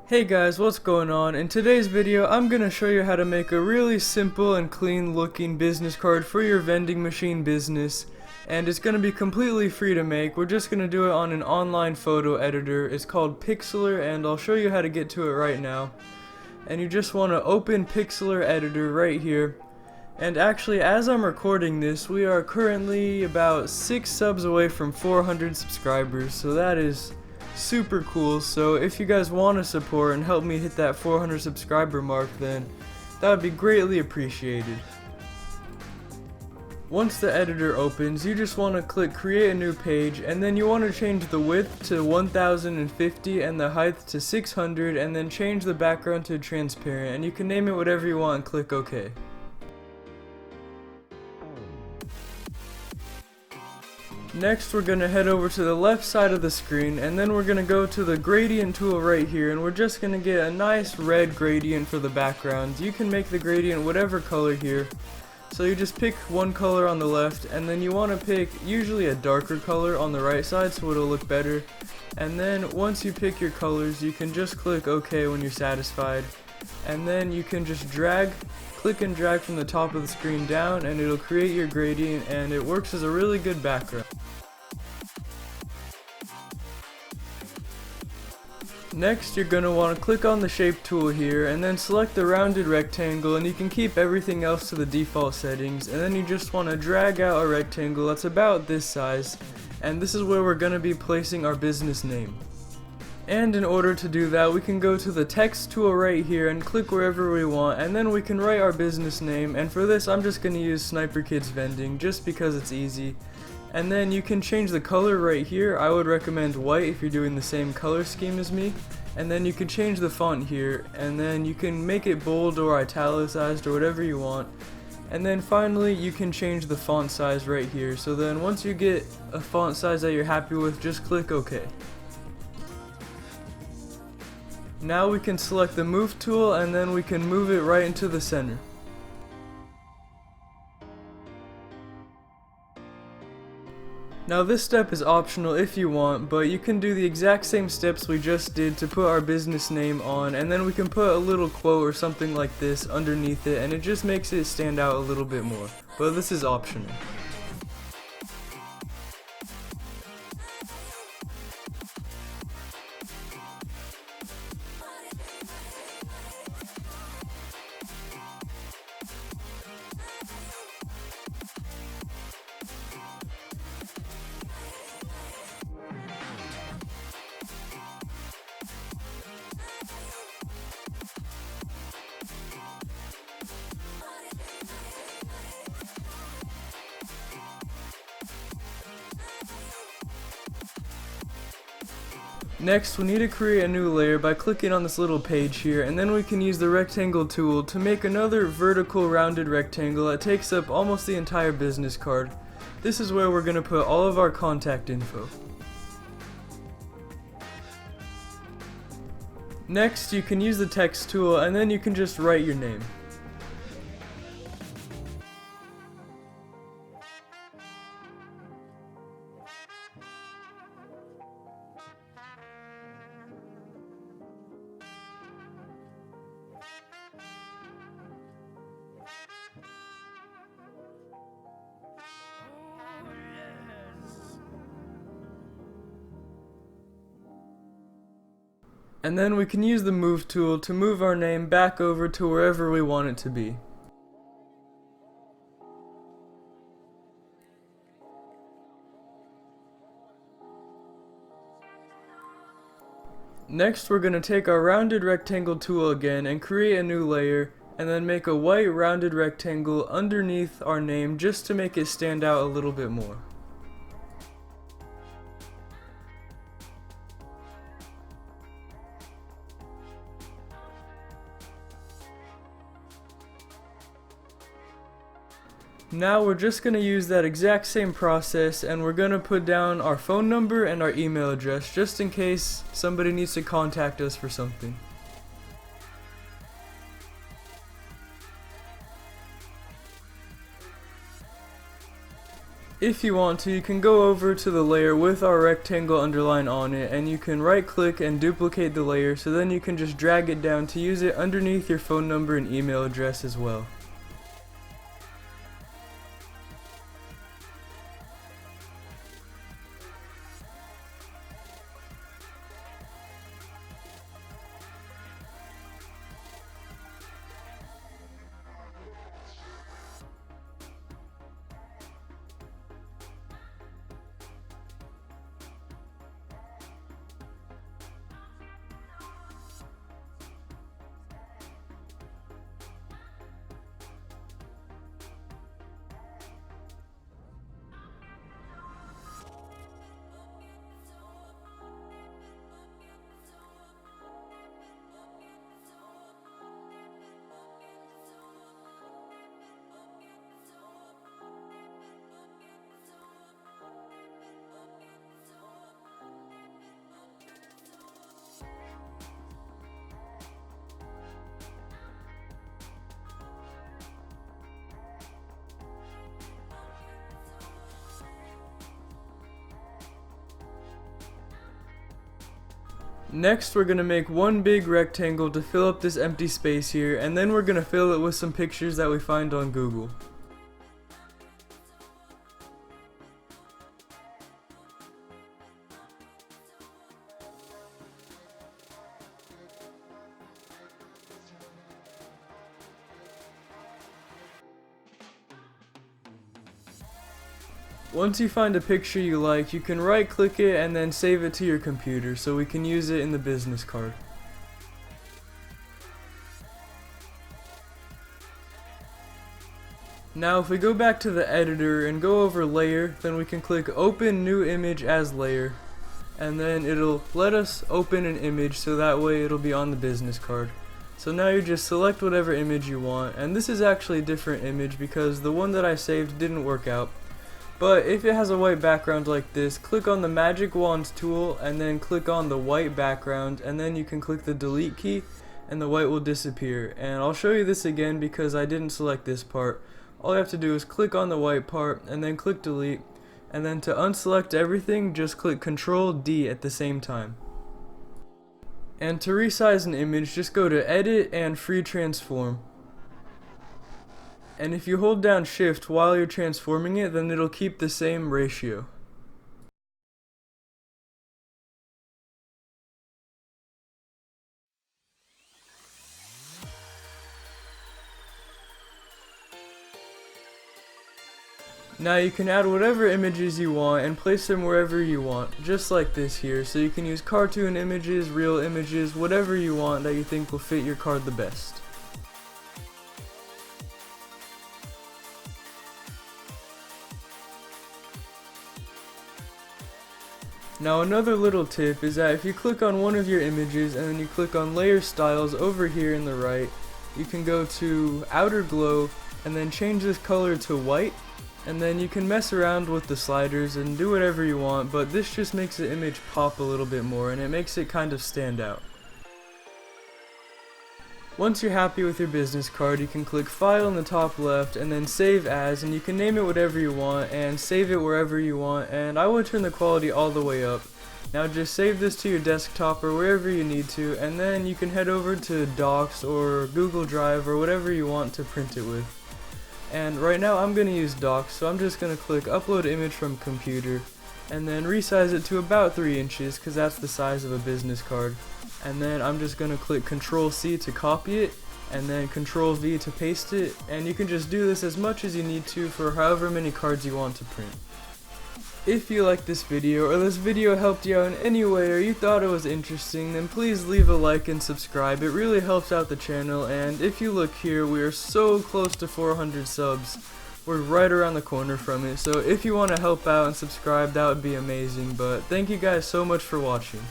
Hey guys, what's going on? In today's video, I'm gonna show you how to make a really simple and clean looking business card for your vending machine business. And it's gonna be completely free to make. We're just gonna do it on an online photo editor. It's called Pixlr, and I'll show you how to get to it right now. And you just wanna open Pixlr editor right here. And actually, as I'm recording this, we are currently about 6 subs away from 400 subscribers, so that is super cool. So if you guys want to support and help me hit that 400 subscriber mark, then that would be greatly appreciated. Once the editor opens, you just want to click create a new page, and then you want to change the width to 1050 and the height to 600, and then change the background to transparent, and you can name it whatever you want and click OK. Next, we're going to head over to the left side of the screen, and then we're going to go to the gradient tool right here, and we're just going to get a nice red gradient for the background. You can make the gradient whatever color here. So you just pick one color on the left, and then you want to pick usually a darker color on the right side so it'll look better. And then once you pick your colors, you can just click OK when you're satisfied. And then you can just click and drag from the top of the screen down, and it'll create your gradient, and it works as a really good background. Next, you're going to want to click on the shape tool here, and then select the rounded rectangle, and you can keep everything else to the default settings, and then you just want to drag out a rectangle that's about this size, and this is where we're going to be placing our business name. And in order to do that, we can go to the text tool right here and click wherever we want, and then we can write our business name, and for this I'm just going to use Sniper Kids Vending just because it's easy. And then you can change the color right here. I would recommend white if you're doing the same color scheme as me. And then you can change the font here, and then you can make it bold or italicized or whatever you want. And then finally you can change the font size right here. So then once you get a font size that you're happy with, just click OK. Now we can select the move tool, and then we can move it right into the center. Now this step is optional if you want, but you can do the exact same steps we just did to put our business name on, and then we can put a little quote or something like this underneath it, and it just makes it stand out a little bit more. But this is optional. Next, we need to create a new layer by clicking on this little page here, and then we can use the rectangle tool to make another vertical rounded rectangle that takes up almost the entire business card. This is where we're going to put all of our contact info. Next, you can use the text tool, and then you can just write your name. And then we can use the move tool to move our name back over to wherever we want it to be. Next, we're going to take our rounded rectangle tool again and create a new layer, and then make a white rounded rectangle underneath our name just to make it stand out a little bit more. Now we're just going to use that exact same process, and we're going to put down our phone number and our email address just in case somebody needs to contact us for something. If you want to, you can go over to the layer with our rectangle underline on it, and you can right click and duplicate the layer, so then you can just drag it down to use it underneath your phone number and email address as well. Next, we're going to make one big rectangle to fill up this empty space here, and then we're going to fill it with some pictures that we find on Google. Once you find a picture you like, you can right click it and then save it to your computer so we can use it in the business card. Now if we go back to the editor and go over layer, then we can click open new image as layer, and then it'll let us open an image so that way it'll be on the business card. So now you just select whatever image you want, and this is actually a different image because the one that I saved didn't work out. But if it has a white background like this, click on the magic wands tool and then click on the white background, and then you can click the delete key and the white will disappear. And I'll show you this again because I didn't select this part. All you have to do is click on the white part and then click delete, and then to unselect everything just click Ctrl D at the same time. And to resize an image, just go to edit and free transform. And if you hold down shift while you're transforming it, then it'll keep the same ratio. Now you can add whatever images you want and place them wherever you want, just like this here. So you can use cartoon images, real images, whatever you want that you think will fit your card the best. Now another little tip is that if you click on one of your images and then you click on layer styles over here in the right, you can go to outer glow and then change this color to white, and then you can mess around with the sliders and do whatever you want, but this just makes the image pop a little bit more and it makes it kind of stand out. Once you're happy with your business card, you can click File in the top left and then Save As, and you can name it whatever you want and save it wherever you want, and I would turn the quality all the way up. Now just save this to your desktop or wherever you need to, and then you can head over to Docs or Google Drive or whatever you want to print it with. And right now I'm going to use Docs, so I'm just going to click Upload Image from Computer and then resize it to about 3 inches because that's the size of a business card. And then I'm just going to click Ctrl C to copy it and then Ctrl V to paste it, and you can just do this as much as you need to for however many cards you want to print. If you liked this video or this video helped you out in any way or you thought it was interesting, then please leave a like and subscribe. It really helps out the channel, and if you look here, we are so close to 400 subs. We're right around the corner from it, so if you want to help out and subscribe, that would be amazing. But thank you guys so much for watching.